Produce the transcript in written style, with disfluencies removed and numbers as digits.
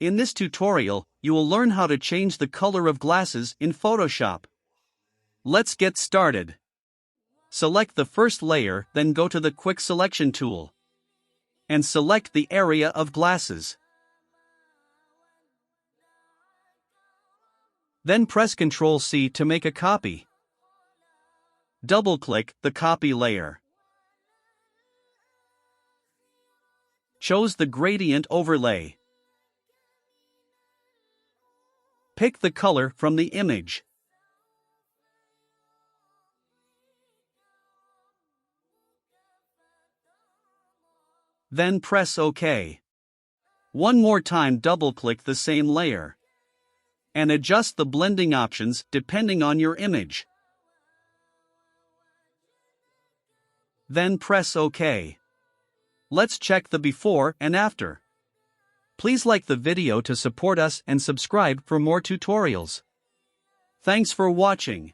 In this tutorial, you will learn how to change the color of glasses in Photoshop. Let's get started. Select the first layer, then go to the Quick Selection tool. And select the area of glasses. Then press Ctrl+C to make a copy. Double-click the copy layer. Choose the gradient overlay. Pick the color from the image. Then press OK. One more time double-click the same layer. And adjust the blending options depending on your image. Then press OK. Let's check the before and after. Please like the video to support us and subscribe for more tutorials. Thanks for watching.